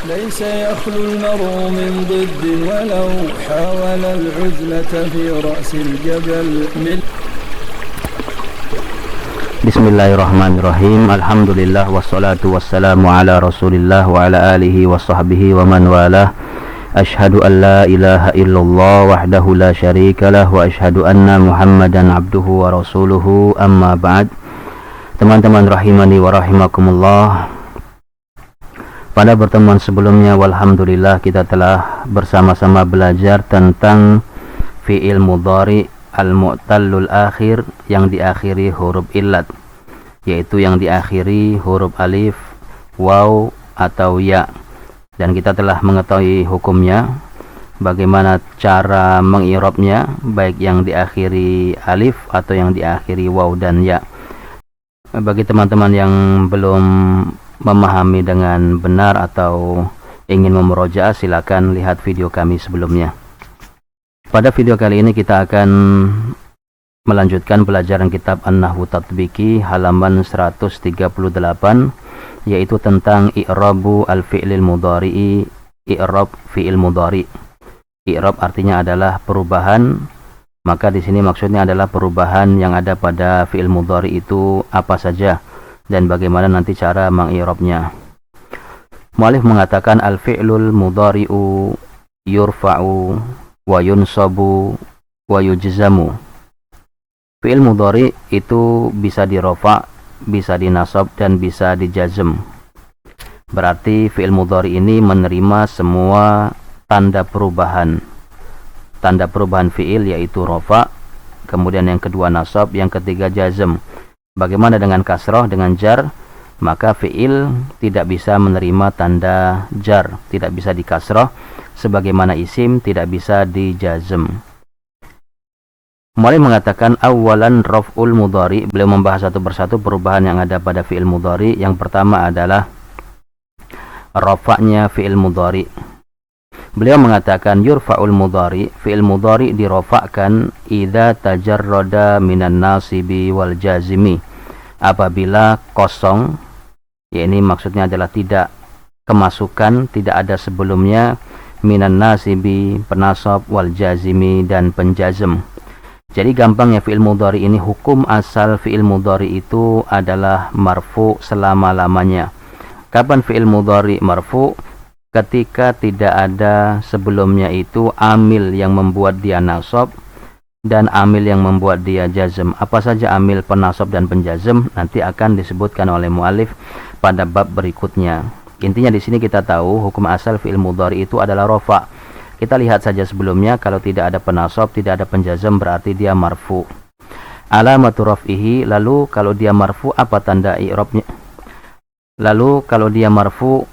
ليس يخلو المرء من ضد ولو حاول العزلة في رأس الجبل Bismillahirrahmanirrahim. Alhamdulillah wassalatu wassalamu ala Rasulillah wa ala alihi wa sahbihi wa man walah. Ashhadu an la ilaha illallah wahdahu la syarikalah wa ashhadu anna Muhammadan abduhu wa rasuluhu, amma ba'd. Teman-teman rahimani wa rahimakumullah, pada pertemuan sebelumnya walhamdulillah kita telah bersama-sama belajar tentang fi'il mudhari al-mu'tallul akhir, yang diakhiri huruf illat, yaitu yang diakhiri huruf alif, waw atau ya. Dan kita telah mengetahui hukumnya, bagaimana cara mengirobnya, baik yang diakhiri alif atau yang diakhiri waw dan ya. Bagi teman-teman yang belum memahami dengan benar atau ingin memurojaah, silakan lihat video kami sebelumnya. Pada video kali ini kita akan melanjutkan pelajaran kitab An-Nahwu Tatbiki halaman 138, yaitu tentang i'rabu al-fi'lil mudhari'i, i'rab fi'il mudhari'. I'rab artinya adalah perubahan, maka di sini maksudnya adalah perubahan yang ada pada fi'il mudhari' itu apa saja dan bagaimana nanti cara meng'irabnya. Mu'allif mengatakan al-fi'lul mudhari'u yurfa'u wa yunsabu wa yujzamu. Fi'il mudhari itu bisa dirofa, bisa dinasab dan bisa dijazm. Berarti fi'il mudhari ini menerima semua tanda perubahan. Tanda perubahan fi'il yaitu rofa, kemudian yang kedua nasab, yang ketiga jazm. Bagaimana dengan kasroh, dengan jar? Maka fi'il tidak bisa menerima tanda jar, tidak bisa dikasroh, sebagaimana isim tidak bisa dijazm. Mu'allif mengatakan awalan raf'ul mudhari. Beliau membahas satu persatu perubahan yang ada pada fi'il mudhari. Yang pertama adalah rafa'nya fi'il mudhari. Beliau mengatakan yurfa'ul mudhari, fi'il mudhari dirofa'kan idza tajarrada minan nasibi wal jazimi, apabila kosong, ya ini maksudnya adalah tidak kemasukan, tidak ada sebelumnya, minan nasibi penasab, wal jazimi dan penjazm. Jadi gampangnya fi'il mudhari ini, hukum asal fi'il mudhari itu adalah marfu selama-lamanya. Kapan fi'il mudhari marfu? Ketika tidak ada sebelumnya itu amil yang membuat dia nasab dan amil yang membuat dia jazm. Apa saja amil penasab dan penjazm nanti akan disebutkan oleh mu'allif pada bab berikutnya. Intinya di sini kita tahu hukum asal fi'il mudhari itu adalah rafa. Kita lihat saja sebelumnya, kalau tidak ada penasab, tidak ada penjazm, berarti dia marfu. Alamatu raf'ihi, lalu kalau dia marfu apa tanda i'rabnya? Lalu kalau dia marfu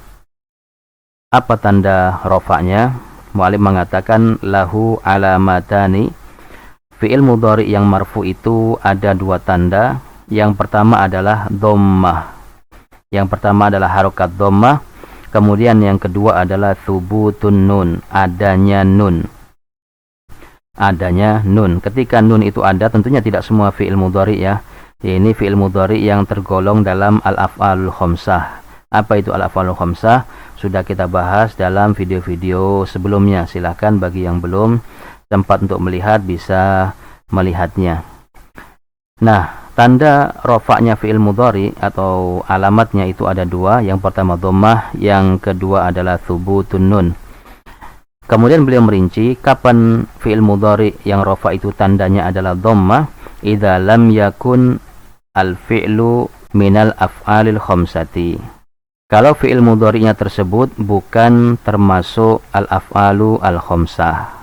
apa tanda rafa'nya? Mu'allif mengatakan lahu alamatani. Fi'il mudhari yang marfu itu ada dua tanda. Yang pertama adalah dhammah. Yang pertama adalah harokat dhammah. Kemudian yang kedua adalah thubutun nun, adanya nun. Adanya nun. Ketika nun itu ada, tentunya tidak semua fi'il mudhari ya. Ini fi'il mudhari yang tergolong dalam al-af'alul khamsah. Apa itu al-af'alul khamsah? Sudah kita bahas dalam video-video sebelumnya. Silahkan bagi yang belum sempat untuk melihat bisa melihatnya. Nah, tanda rofaknya fi'il mudhari atau alamatnya itu ada dua. Yang pertama dhammah, yang kedua adalah thubutun nun. Kemudian beliau merinci kapan fi'il mudhari yang rofa itu tandanya adalah dhammah, idza lam yakun al-fi'lu minal af'alil khamsati. Kalau fi'il mudhari'nya tersebut bukan termasuk al-af'alu al-khamsah.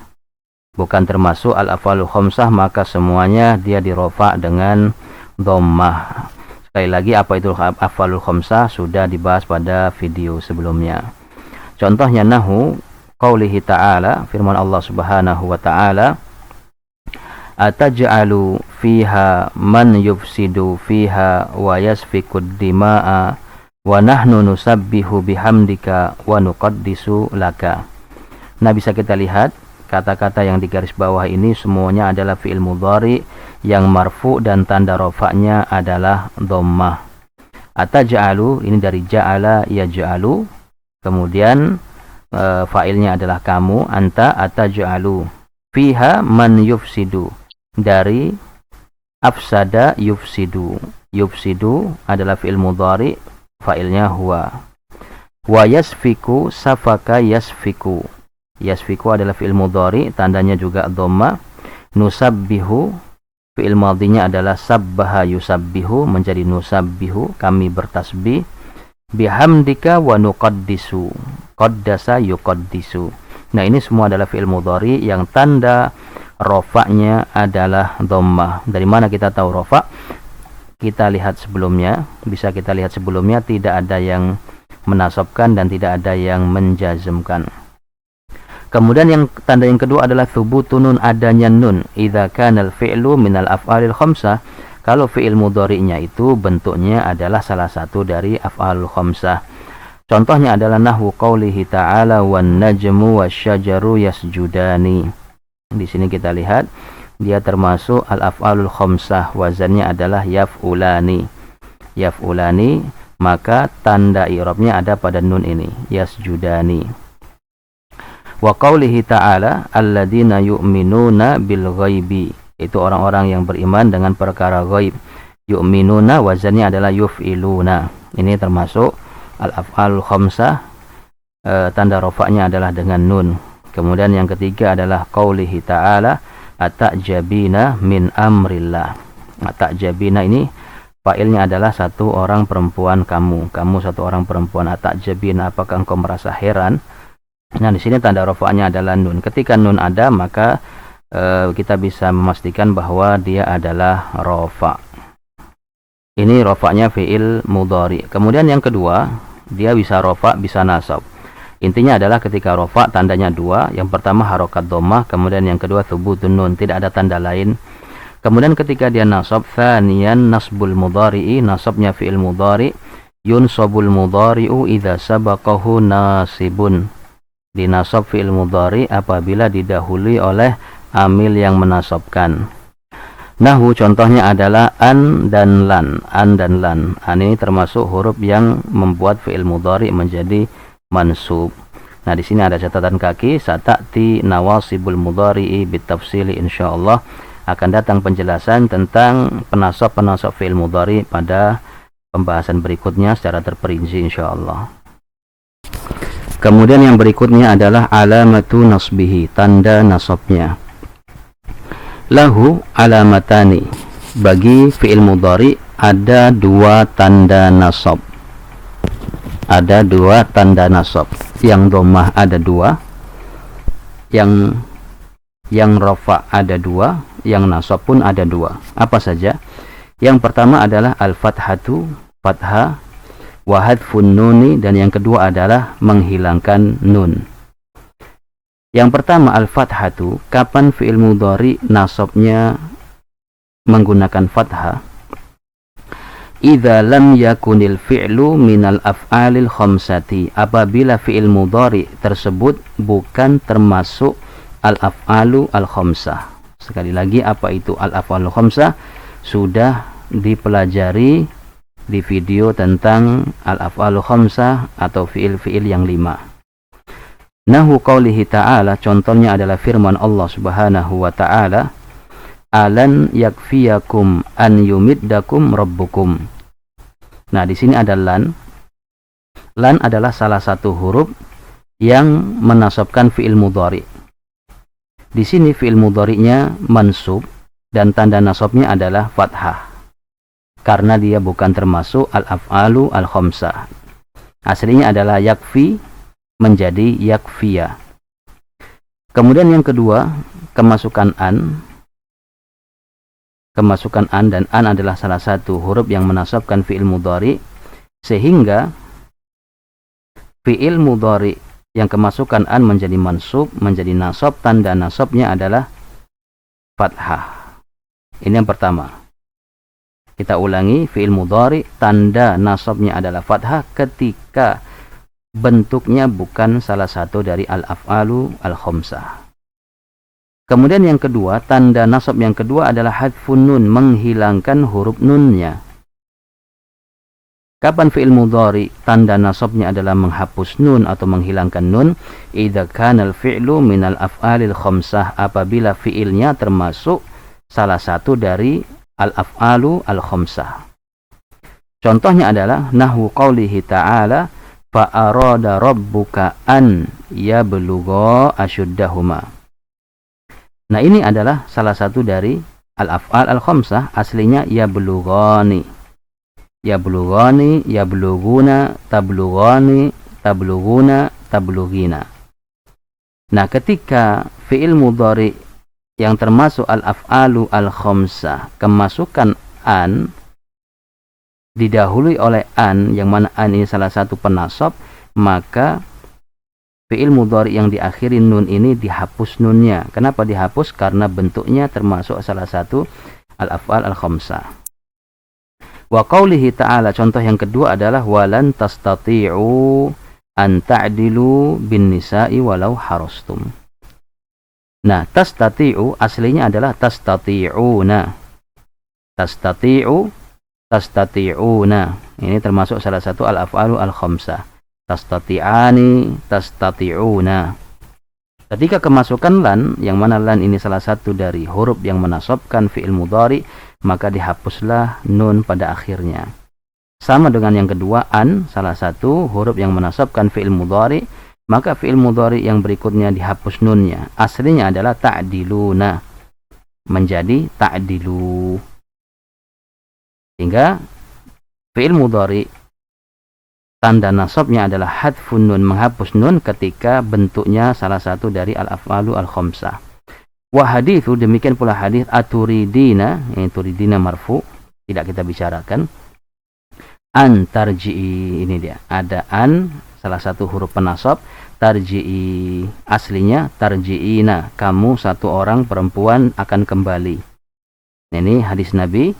Bukan termasuk al-af'alul khamsah, maka semuanya dia dirofa dengan dhammah. Sekali lagi, apa itu af'alul khamsah sudah dibahas pada video sebelumnya. Contohnya nahu qaulihi ta'ala, firman Allah Subhanahu wa ta'ala, ataj'alu fiha man yufsidu fiha wa yasfikud dima'a wa nahnu nusabbihu bihamdika wa nuqaddisu laka. Nah, bisa kita lihat kata-kata yang di garis bawah ini semuanya adalah fi'il mudhari yang marfu dan tanda rofaknya adalah dhammah. Ataj'alu ini dari ja'ala yaj'alu, Kemudian fa'ilnya adalah kamu, anta ataj'alu fiha man yufsidu, dari afsada yufsidu. Yufsidu adalah fi'il mudhari, fa'ilnya huwa. Wa yasfiku safaka yasfiku. Yasfiku adalah fi'il mudhari, tandanya juga dhamma. Nusabbihu, fi'il madhinya adalah sabbaha yusabbihu, menjadi nusabbihu, kami bertasbih. Bihamdika wa nuqaddisu, qaddasa yuqaddisu. Nah, ini semua adalah fi'il mudhari yang tanda rofa'nya adalah dhammah. Dari mana kita tahu rofa'? Kita lihat sebelumnya, bisa kita lihat sebelumnya tidak ada yang menasabkan dan tidak ada yang menjazmkan. Kemudian yang tanda yang kedua adalah thubutun nun, adanya nun. Idza kana al-fi'lu minal af'alil khamsah, kalau fi'il mudhari'nya itu bentuknya adalah salah satu dari af'alul khamsah. Contohnya adalah nahwu qaulihi ta'ala wan najmu wasyajaru yasjudani. Di sini kita lihat dia termasuk al-af'alul khamsah, wazannya adalah yaf'ulani. Yaf'ulani, maka tanda i'rabnya ada pada nun ini, yasjudani. Wa qaulihi ta'ala alladzina yu'minuna bil ghaibi, itu orang-orang yang beriman dengan perkara ghaib. Yu'minuna wazannya adalah yuf'iluna. Ini termasuk al-af'alul khamsah, tanda rofa'nya adalah dengan nun. Kemudian yang ketiga adalah qaulihi ta'ala atajabina min amrillah. Atajabina ini fa'ilnya adalah satu orang perempuan kamu. Kamu satu orang perempuan. Atajabina, apakah engkau merasa heran? Nah, di sini tanda rofa'nya adalah nun. Ketika nun ada, maka kita bisa memastikan bahwa dia adalah rofa'. Ini rofa'nya fi'il mudhari. Kemudian yang kedua, dia bisa rofa', bisa nasab. Intinya adalah ketika rofa' tandanya dua. Yang pertama harokat dhammah, kemudian yang kedua thubutun nun, tidak ada tanda lain. Kemudian ketika dia nasab, thaniyan nasbul mudhari'i, nasabnya fi'il mudhari. Yunsabul mudhari'u idza sabaqahu nasibun. Dinasab fi'il mudhari apabila didahului oleh amil yang menasabkan. Nahwu contohnya adalah an dan lan. An dan lan. Ini termasuk huruf yang membuat fi'il mudhari menjadi mansub. Nah, di sini ada catatan kaki, sata'ti nawasibul mudhari'i bitafsili, insyaallah akan datang penjelasan tentang penasab-penasab fi'il mudhari pada pembahasan berikutnya secara terperinci insyaallah. Kemudian yang berikutnya adalah alamatu nasbihi, tanda nasabnya. Lahu alamatani, bagi fi'il mudhari ada dua tanda nasab. Ada dua tanda nasab. Yang dhammah ada dua, yang rafa ada dua, yang nasab pun ada dua. Apa saja? Yang pertama adalah al-fathatu, fathah, wa hadfun nuni, dan yang kedua adalah menghilangkan nun. Yang pertama al-fathatu, kapan fi'il mudhari nasabnya menggunakan fathah? Idza lam yakunil fi'lu minal af'alil khamsati, apabila fi'il mudhari tersebut bukan termasuk al-af'alu al-khamsah. Sekali lagi, apa itu al-af'alul khamsah? Sudah dipelajari di video tentang al-af'alul khamsah atau fi'il-fi'il yang 5. Nahu qaulihi ta'ala, contohnya adalah firman Allah Subhanahu wa ta'ala, alan yakfiyakum an yumiddakum rabbukum. Nah, di sini ada lan. Lan adalah salah satu huruf yang menasabkan fi'il mudhari. Di sini fi'il mudhari'nya mansub dan tanda nasabnya adalah fathah, karena dia bukan termasuk al-af'alu al-khamsah. Aslinya adalah yakfi menjadi yakfiya. Kemudian yang kedua, kemasukan an. Kemasukan an, dan an adalah salah satu huruf yang menasabkan fi'il mudhari, sehingga fi'il mudhari yang kemasukan an menjadi mansub, menjadi nasab, tanda nasabnya adalah fathah. Ini yang pertama. Kita ulangi, fi'il mudhari tanda nasabnya adalah fathah ketika bentuknya bukan salah satu dari al-af'alu al-khamsah. Kemudian yang kedua, tanda nasab yang kedua adalah hadfun nun, menghilangkan huruf nunnya. Kapan fi'il mudhari tanda nasabnya adalah menghapus nun atau menghilangkan nun? Idza kana al-fi'lu minal af'alil khamsah, apabila fi'ilnya termasuk salah satu dari al-af'alu al-khamsah. Contohnya adalah nahwu qaulihi ta'ala fa arada rabbuka an yablugha ashuddahuma. Nah, ini adalah salah satu dari al-af'al al-khamsah, aslinya yablughani. Yablughani, yablughuna, tablughani, tablughuna, tablughina. Nah, ketika fi'il mudhari yang termasuk al-af'alu al-khamsah kemasukan an, didahului oleh an, yang mana an ini salah satu penasab, maka fi'il mudhari yang diakhiri nun ini dihapus nunnya. Kenapa dihapus? Karena bentuknya termasuk salah satu al-af'al al-khamsah. Wa qaulihi ta'ala, contoh yang kedua adalah walan tastati'u an ta'dilu bin nisa'i walau harastum. Nah, tastati'u aslinya adalah tastati'una. Tastati'u, tastati'una. Ini termasuk salah satu al-af'alu al-khamsah. Tastati'ani, tastati'una. Ketika kemasukan lan, yang mana lan ini salah satu dari huruf yang menasabkan fi'il mudhari, maka dihapuslah nun pada akhirnya. Sama dengan yang kedua, an, salah satu huruf yang menasabkan fi'il mudhari, maka fi'il mudhari yang berikutnya dihapus nunnya. Aslinya adalah ta'diluna, menjadi ta'dilu. Hingga fi'il mudhari tanda nasabnya adalah hadfun nun, menghapus nun ketika bentuknya salah satu dari al-af'alu al-khamsah. Wa hadithu, demikian pula hadis aturidina, ini turidina marfu, tidak kita bicarakan. An tarji'i, ini dia, ada an, salah satu huruf penasab. Tarji'i, aslinya tarji'ina, kamu satu orang perempuan akan kembali. Ini hadis Nabi,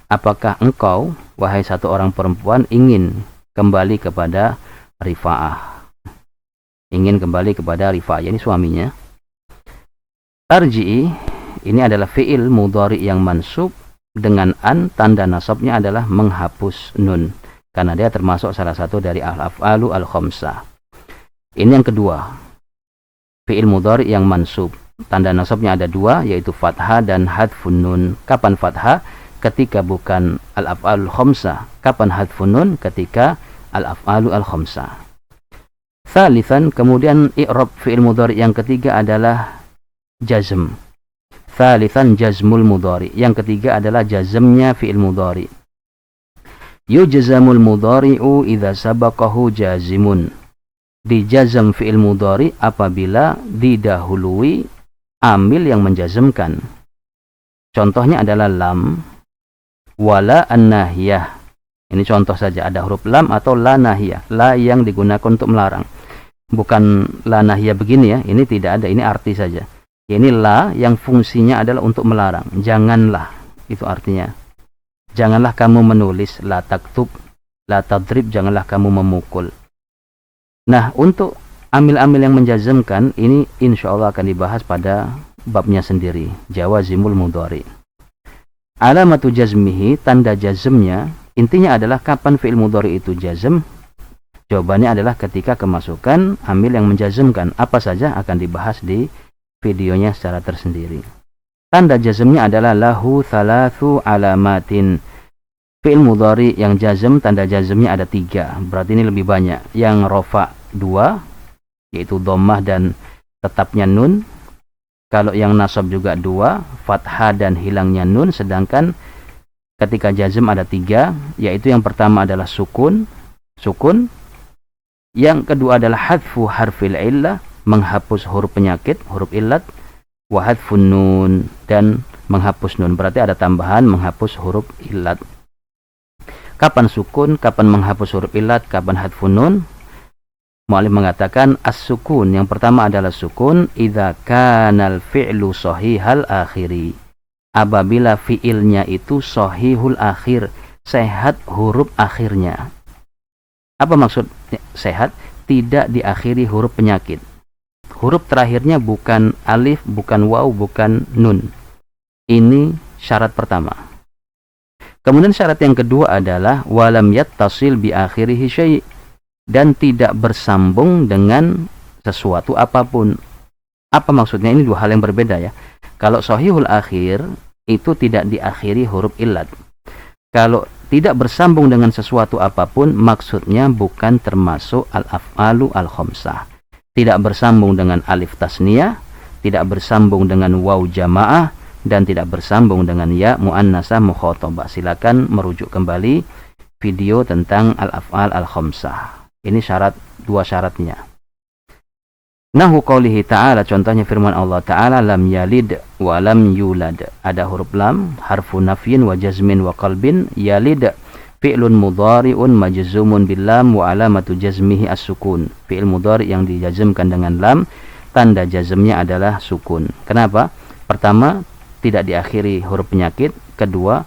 apakah engkau wahai satu orang perempuan ingin kembali kepada Rifa'ah, ingin kembali kepada Rifa'ah, ini suaminya. Tarji'i ini adalah fi'il mudhari yang mansub dengan an, tanda nasabnya adalah menghapus nun, karena dia termasuk salah satu dari al-af'alu al-khamsah. Ini yang kedua, fi'il mudhari yang mansub, tanda nasabnya ada dua, yaitu fathah dan hadfun nun. Kapan fathah? Ketika bukan al-af'alul khamsah. Kapan hadfun nun? Ketika al-af'alu al-khamsah. Thalithan, kemudian i'rab fi'il mudhari yang ketiga adalah jazm. Thalithan jazmul mudhari, yang ketiga adalah jazmnya fi'il mudhari. Yujzamul mudhari'u idza sabaqahu jazimun. Dijazm fi'il mudhari apabila didahului amil yang menjazmkan. Contohnya adalah lam, wala an-nahiyah. Ini contoh saja, ada huruf lam atau la nahiyah, la yang digunakan untuk melarang. Bukan la nahiyah begini ya, ini tidak ada, ini arti saja. Ini la yang fungsinya adalah untuk melarang. Janganlah, itu artinya. Janganlah kamu menulis, la taktub, la tadrib, janganlah kamu memukul. Nah, untuk amil-amil yang menjazmkan, ini insya Allah akan dibahas pada babnya sendiri, jawazimul mudhari. Alamatu jazmihi, tanda jazmnya, intinya adalah kapan fi'il mudhari itu jazm. Jawabannya adalah ketika kemasukan amil yang menjazmkan. Apa saja akan dibahas di videonya secara tersendiri. Tanda jazmnya adalah lahu thalathu alamatin. Fi'il mudhari yang jazm, tanda jazmnya ada 3. Berarti ini lebih banyak. Yang rofa 2, yaitu dhammah dan tetapnya nun. Kalau yang nasab juga 2, fathah dan hilangnya nun. Sedangkan ketika jazm ada 3, yaitu yang pertama adalah sukun. Yang kedua adalah hadfu harfil illah, menghapus huruf penyakit, huruf illat. Wa hadfun nun, dan menghapus nun. Berarti ada tambahan menghapus huruf illat. Kapan sukun, kapan menghapus huruf illat, kapan hadfun nun? Mu'allif mengatakan as-sukun, yang pertama adalah sukun idza kanal fi'lu sahihal akhiri. Apabila fi'ilnya itu sahihul akhir, sehat huruf akhirnya. Apa maksud sehat? Tidak diakhiri huruf penyakit. Huruf terakhirnya bukan alif, bukan waw, bukan nun. Ini syarat pertama. Kemudian syarat yang kedua adalah walam yattasil bi akhirihi syai', dan tidak bersambung dengan sesuatu apapun. Apa maksudnya? Ini dua hal yang berbeda ya. Kalau sahihul akhir itu tidak diakhiri huruf illat. Kalau tidak bersambung dengan sesuatu apapun, maksudnya bukan termasuk al-af'alu al-khamsah. Tidak bersambung dengan alif tasniyah, tidak bersambung dengan waw jamaah, dan tidak bersambung dengan ya muannasah mukhatabah. Silakan merujuk kembali video tentang al-af'al al-khamsah. Ini dua syaratnya. Nahu qaulihi ta'ala, contohnya firman Allah Ta'ala, lam yalid wa lam yulad. Ada huruf lam, harfu nafyin wa jazmin wa qalbin. Yalid fi'lun mudhari'un majzumun bil lam wa alamatu jazmihi as-sukun. Fi'il mudhari' yang dijazmkan dengan lam, tanda jazmnya adalah sukun. Kenapa? Pertama, tidak diakhiri huruf penyakit. Kedua,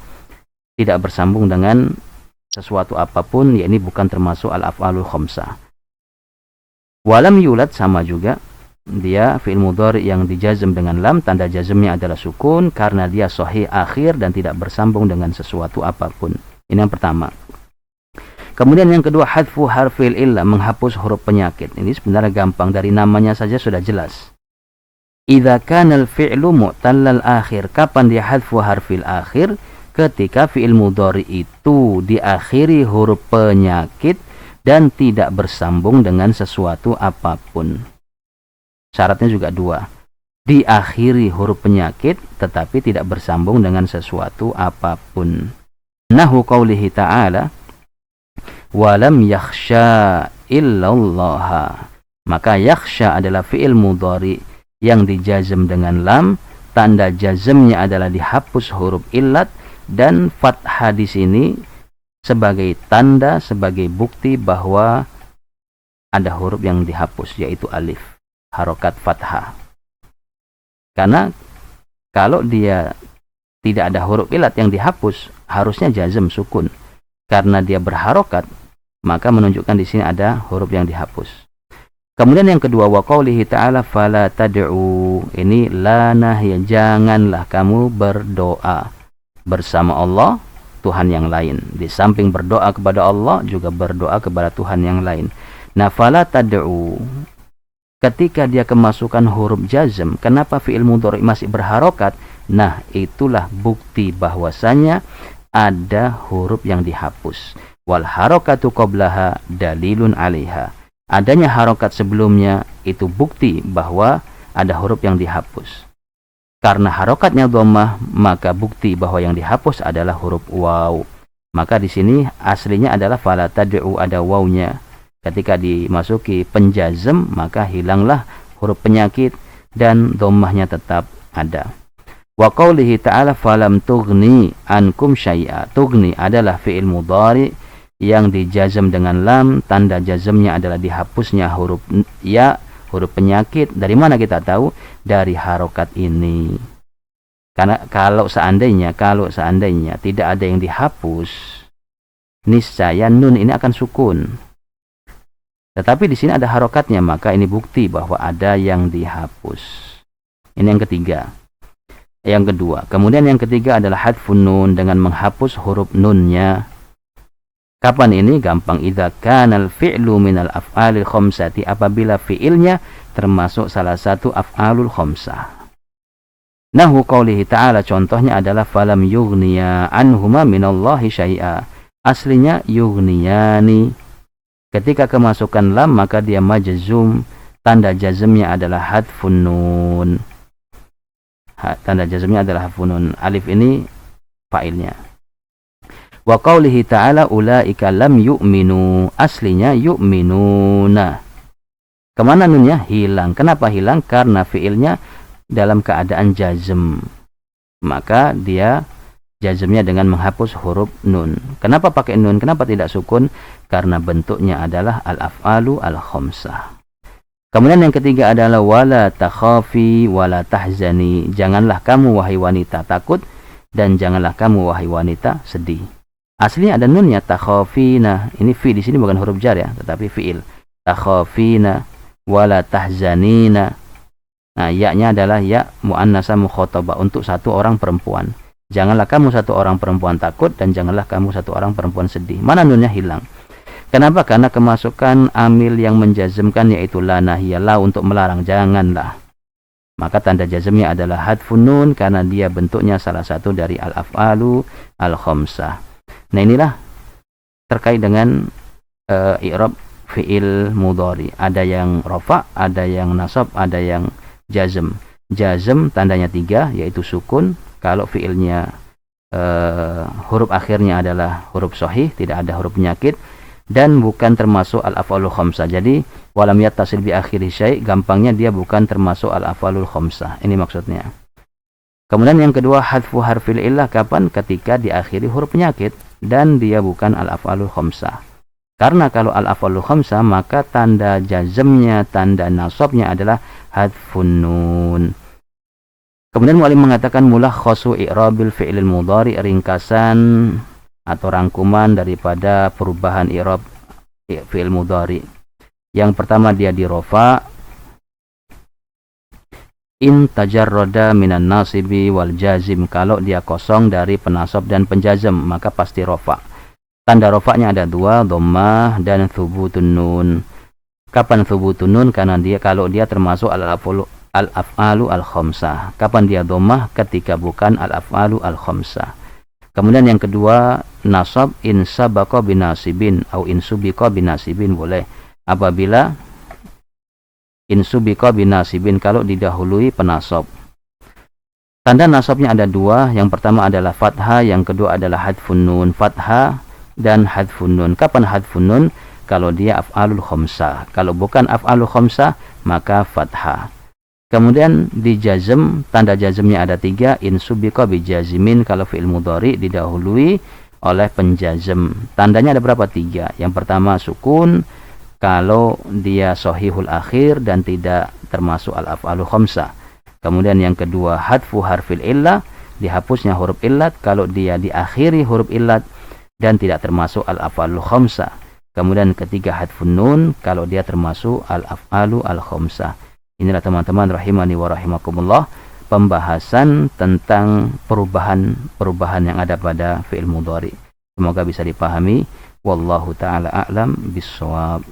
tidak bersambung dengan sesuatu apapun, ya ini bukan termasuk al-af'alul khamsah. Walam yulad sama juga, dia fi'il mudhari yang dijazm dengan lam, tanda jazmnya adalah sukun karena dia sahih akhir dan tidak bersambung dengan sesuatu apapun. Ini yang pertama. Kemudian yang kedua, hadfu harfil illah, menghapus huruf penyakit. Ini sebenarnya gampang, dari namanya saja sudah jelas. Idza kana al-fi'lu mu'tallal akhir. Kapan dia hadfu harfil akhir? Ketika fi'il mudhari itu diakhiri huruf penyakit dan tidak bersambung dengan sesuatu apapun. Syaratnya juga dua. Diakhiri huruf penyakit tetapi tidak bersambung dengan sesuatu apapun. Nahu qaulihi ta'ala, walam yakhsha illallaha. Maka yakhsha adalah fi'il mudhari yang dijazm dengan lam, tanda jazmnya adalah dihapus huruf illat, dan fathah di sini sebagai tanda, sebagai bukti bahwa ada huruf yang dihapus, yaitu alif, harokat fathah. Karena kalau dia tidak ada huruf illat yang dihapus, harusnya jazm sukun. Karena dia berharokat, maka menunjukkan di sini ada huruf yang dihapus. Kemudian yang kedua, wa qaulihi ta'ala fala tad'u. Ini la nahya, janganlah kamu berdoa bersama Allah Tuhan yang lain. Di samping berdoa kepada Allah, juga berdoa kepada Tuhan yang lain. Nah, fala tad'u, ketika dia kemasukan huruf jazm, kenapa fi'il mudhari masih berharokat? Nah, itulah bukti bahwasanya ada huruf yang dihapus. Wal harokatu qablaha dalilun 'alaiha. Adanya harokat sebelumnya itu bukti bahwa ada huruf yang dihapus. Karena harokatnya dhammah, maka bukti bahwa yang dihapus adalah huruf waw. Maka di sini aslinya adalah fala tad'u, ada wawnya. Ketika dimasuki penjazm, maka hilanglah huruf penyakit dan dhammahnya tetap ada. Wa qaulihi ta'ala falam tughni ankum syai'a. Tughni adalah fi'il mudhari yang dijazm dengan lam, tanda jazmnya adalah dihapusnya huruf ya, huruf penyakit. Dari mana kita tahu? Dari harokat ini. Karena kalau seandainya tidak ada yang dihapus, niscaya nun ini akan sukun. Tetapi di sini ada harokatnya, maka ini bukti bahwa ada yang dihapus. Ini yang ketiga. Yang kedua. Kemudian yang ketiga adalah hadfun nun, dengan menghapus huruf nunnya. Kapan ini? Gampang. Idza kanal fi'lu minal af'alil khamsati, apabila fi'ilnya termasuk salah satu af'alul khamsah. Nahu qaulihi ta'ala, contohnya adalah falam yughniya anhuma minallahi syai'a. Aslinya yughniyani. Ketika kemasukan lam, maka dia majzum, tanda jazmnya adalah hadfun nun. Tanda jazmnya adalah hadfun nun. Alif ini fa'ilnya. Wa qaulihi ta'ala ulaika lam yu'minu. Aslinya yu'minuna. Kemana nunnya? Hilang. Kenapa hilang? Karena fi'ilnya dalam keadaan jazm. Maka dia jazmnya dengan menghapus huruf nun. Kenapa pakai nun? Kenapa tidak sukun? Karena bentuknya adalah al-af'alu al-khamsah. Kemudian yang ketiga adalah wala takhafi wala tahzani. Janganlah kamu wahai wanita takut, dan janganlah kamu wahai wanita sedih. Aslinya ada nunnya, takhafina. Ini fi di sini bukan huruf jar ya, tetapi fiil. Takhafina wala tahzanina. Nah, ya-nya adalah ya muannasah mukhatabah untuk satu orang perempuan. Janganlah kamu satu orang perempuan takut dan janganlah kamu satu orang perempuan sedih. Mana nunnya hilang. Kenapa? Karena kemasukan amil yang menjazmkan yaitu la nahiyah, la untuk melarang, janganlah. Maka tanda jazmnya adalah hadfun nun karena dia bentuknya salah satu dari al-af'alu al-khamsah. Nah, inilah terkait dengan i'rab fi'il mudhari. Ada yang rafa, ada yang nasab, ada yang jazm. Jazm tandanya 3 yaitu sukun. Kalau fi'ilnya huruf akhirnya adalah huruf sahih, tidak ada huruf penyakit dan bukan termasuk al-af'alul khamsah. Jadi walam yattasil bi akhiri syai', gampangnya dia bukan termasuk al-af'alul khamsah. Ini maksudnya. Kemudian yang kedua, hadfu harfil illah, kapan? Ketika diakhiri huruf penyakit dan dia bukan al-af'alul khamsah. Karena kalau al-af'alul khamsah maka tanda jazmnya, tanda nasabnya adalah hadfun nun. Kemudian mu'allim mengatakan mulakhasu i'rabil fi'lil mudhari, ringkasan atau rangkuman daripada perubahan i'rab fi'il mudhari. Yang pertama dia di rafa, in tajarrada minan nasibi wal jazim, kalau dia kosong dari penasab dan penjazm maka pasti rafa. Tanda rafa'nya ada 2, dhammah dan thubutun nun. Kapan thubutun nun? Karena dia kalau dia termasuk al-af'alu al-khamsah. Kapan dia dhammah? Ketika bukan al-af'alu al-khamsah. Kemudian yang kedua, nasab in sabaqa binasibin atau in subiqa binasibin boleh. Apabila in subiqa binasibin, kalau didahului penasab. Tanda nasabnya ada 2, yang pertama adalah fathah, yang kedua adalah hadfun nun. Fathah dan hadfun nun. Kapan hadfun nun? Kalau dia af'alul khamsah. Kalau bukan af'alul khamsah maka fathah. Kemudian di jazm, tanda jazmnya ada 3, in subiqa bijazimin, kalau fi'il mudhari didahului oleh penjazm. Tandanya ada berapa? 3. Yang pertama sukun kalau dia sahihul akhir dan tidak termasuk al-af'alul khamsah. Kemudian yang kedua hadfu harfil illah, dihapusnya huruf illat kalau dia diakhiri huruf illat dan tidak termasuk al-af'alul khamsah. Kemudian ketiga hadfun nun kalau dia termasuk al-af'alu al-khamsah. Inilah teman-teman rahimani wa rahimakumullah, pembahasan tentang perubahan yang ada pada fi'il mudhari. Semoga bisa dipahami. Wallahu ta'ala a'lam bissawab.